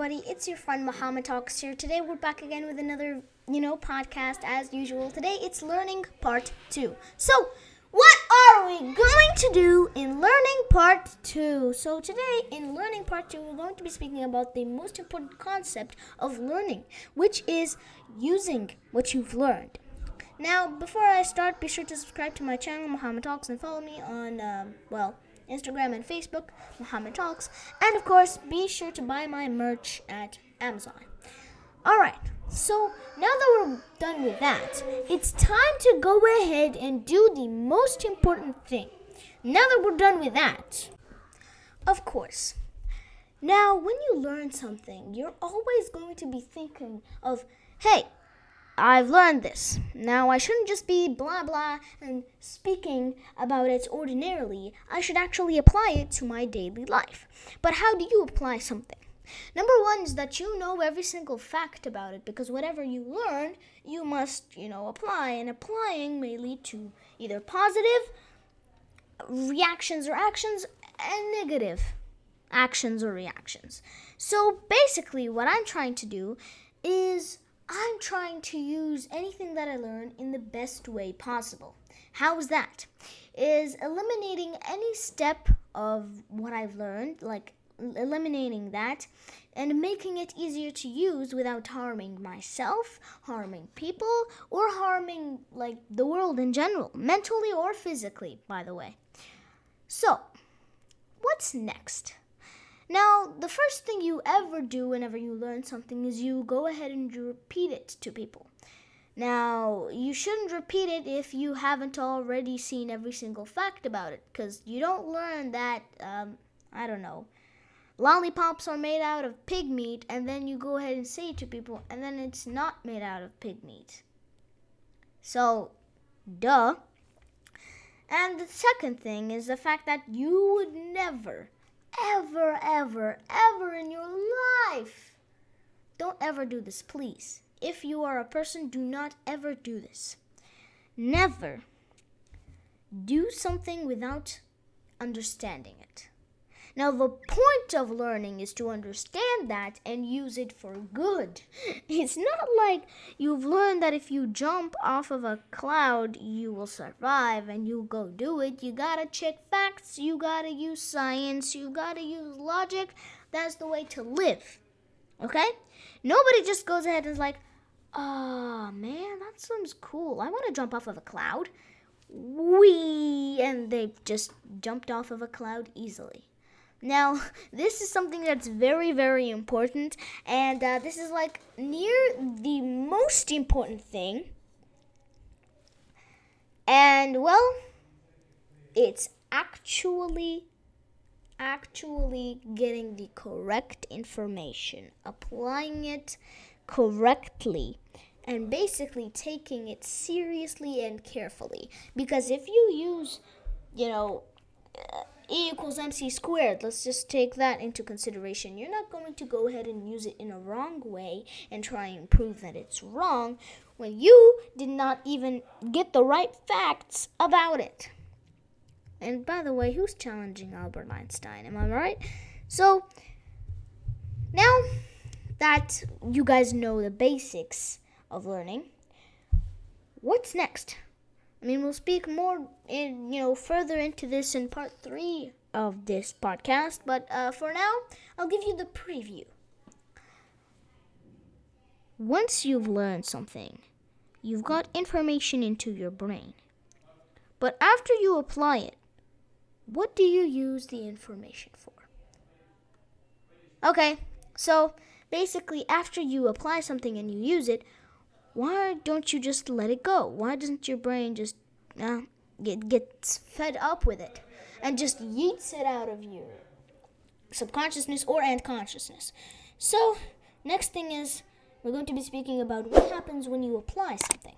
everybody, it's your friend Muhammad Talks here. Today we're back again with another, podcast as usual. Today it's learning part 2. So, what are we going to do in learning part 2? So today in learning part 2, we're going to be speaking about the most important concept of learning, which is using what you've learned. Now, before I start, be sure to subscribe to my channel, Muhammad Talks, and follow me on, Instagram and Facebook, Muhammad Talks. And of course, be sure to buy my merch at Amazon. Alright, so now that we're done with that, it's time to go ahead and do the most important thing. Now that we're done with that, of course, now when you learn something, you're always going to be thinking of, hey, I've learned this. Now I shouldn't just be blah blah and speaking about it ordinarily. I should actually apply it to my daily life. But how do you apply something? Number one is that you know every single fact about it, because whatever you learn, you must, apply. And applying may lead to either positive reactions or actions and negative actions or reactions. So basically what I'm trying to do is I'm trying to use anything that I learn in the best way possible. How is that? Is eliminating any step of what I've learned, like eliminating that, and making it easier to use without harming myself, harming people, or harming, the world in general, mentally or physically, by the way. So, what's next? Now, the first thing you ever do whenever you learn something is you go ahead and you repeat it to people. Now, you shouldn't repeat it if you haven't already seen every single fact about it, because you don't learn that, lollipops are made out of pig meat, and then you go ahead and say it to people, and then it's not made out of pig meat. So, duh. And the second thing is the fact that you would never, ever in your life, don't ever do this, please. If you are a person, do not ever do this. Never do something without understanding it. Now, the point of learning is to understand that and use it for good. It's not like you've learned that if you jump off of a cloud, you will survive and you go do it. You gotta check facts, you gotta use science, you gotta use logic. That's the way to live. Okay? Nobody just goes ahead and is like, oh man, that sounds cool. I want to jump off of a cloud. And they just jumped off of a cloud easily. Now, this is something that's very, very important, and this is near the most important thing. And it's actually getting the correct information, applying it correctly, and basically taking it seriously and carefully. Because if you use, E equals MC squared, let's just take that into consideration. You're not going to go ahead and use it in a wrong way and try and prove that it's wrong when you did not even get the right facts about it. And by the way, who's challenging Albert Einstein? Am I right? So, now that you guys know the basics of learning, what's next? We'll speak more further into this in part 3 of this podcast, but for now, I'll give you the preview. Once you've learned something, you've got information into your brain. But after you apply it, what do you use the information for? Okay, so basically after you apply something and you use it, why don't you just let it go? Why doesn't your brain just get fed up with it and just yeets it out of your subconsciousness and consciousness? So, next thing is we're going to be speaking about what happens when you apply something.